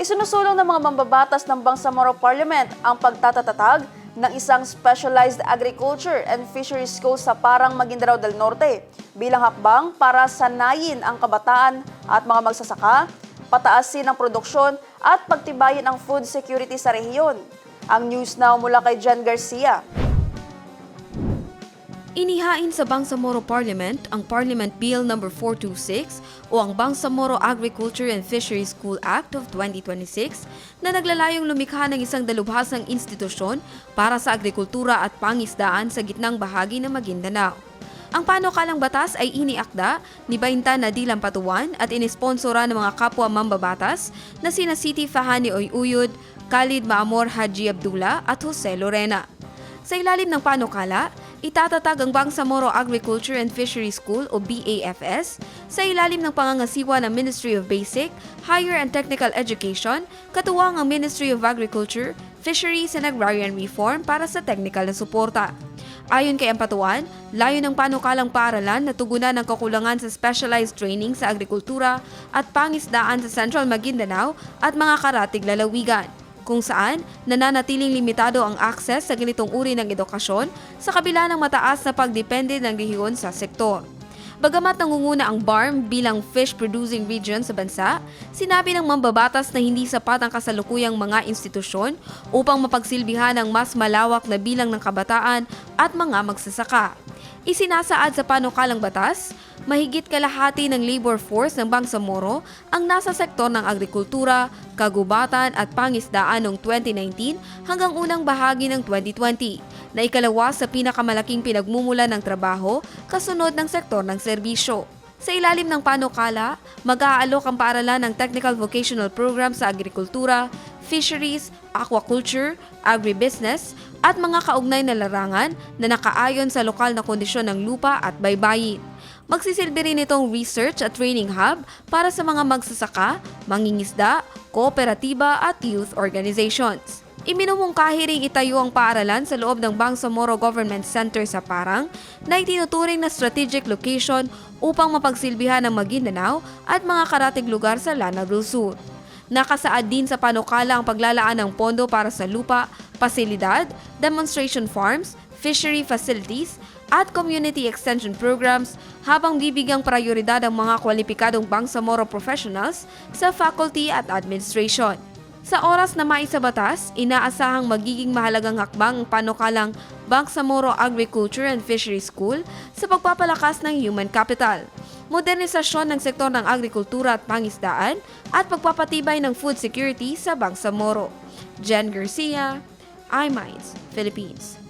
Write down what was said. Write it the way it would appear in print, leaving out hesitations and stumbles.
Isinusulong ng mga mambabatas ng Bangsamoro Parliament ang pagtatatatag ng isang specialized agriculture and fisheries school sa Parang, Maguindanao del Norte bilang hakbang para sanayin ang kabataan at mga magsasaka, pataasin ang produksyon at pagtibayin ang food security sa rehiyon. Ang News Now mula kay Jen Garcia. Inihain sa Bangsamoro Parliament ang Parliament Bill No. 426 o ang Bangsamoro Agriculture and Fisheries School Act of 2026 na naglalayong lumikha ng isang dalubhasang institusyon para sa agrikultura at pangisdaan sa gitnang bahagi ng Maguindanao. Ang panukalang batas ay iniakda ni Bainta Nadil Ampatuan at inisponsora ng mga kapwa mambabatas na sina Siti Fahani Oyuyud, Khalid Maamor Haji Abdullah at Jose Lorena. Sa ilalim ng panukala, itatatag ang Bangsamoro Agriculture and Fisheries School o BAFS sa ilalim ng pangangasiwa ng Ministry of Basic, Higher and Technical Education, katuwang ang Ministry of Agriculture, Fisheries and Agrarian Reform para sa technical na suporta. Ayon kay Ampatuan, layo ng panukalang paaralan na tugunan ng kakulangan sa specialized training sa agrikultura at pangisdaan sa Central Maguindanao at mga karatig lalawigan, kung saan nananatiling limitado ang akses sa ganitong uri ng edukasyon sa kabila ng mataas na pagdepende ng rehiyon sa sektor. Bagamat nangunguna ang BARM bilang fish-producing region sa bansa, sinabi ng mambabatas na hindi sapat ang kasalukuyang mga institusyon upang mapagsilbihan ang mas malawak na bilang ng kabataan at mga magsasaka. Isinasaad sa panukalang batas, mahigit kalahati ng labor force ng Bangsamoro ang nasa sektor ng agrikultura, kagubatan at pangisdaan noong 2019 hanggang unang bahagi ng 2020, na ikalawa sa pinakamalaking pinagmumula ng trabaho kasunod ng sektor ng serbisyo. Sa ilalim ng panukala, mag-aalok ang paaralan ng Technical Vocational Program sa agrikultura, fisheries, aquaculture, agribusiness, at mga kaugnay na larangan na nakaayon sa lokal na kondisyon ng lupa at baybayin. Magsisilbi rin itong research at training hub para sa mga magsasaka, mangingisda, kooperatiba at youth organizations. Iminumungkahi ring itayo ang paaralan sa loob ng Bangsamoro Government Center sa Parang na itinuturing na strategic location upang mapagsilbihan ng Maguindanao at mga karatig lugar sa Lanao del Sur. Nakasaad din sa panukala ang paglalaan ng pondo para sa lupa, pasilidad, demonstration farms, fishery facilities, at community extension programs habang bibigyang prioridad ang mga kwalipikadong Bangsamoro professionals sa faculty at administration. Sa oras na maisabatas, inaasahang magiging mahalagang hakbang ang panukalang Bangsamoro Agriculture and Fisheries School sa pagpapalakas ng human capital, modernisasyon ng sektor ng agrikultura at pangisdaan, at pagpapatibay ng food security sa Bangsamoro. Jen Garcia, iMinds, Philippines.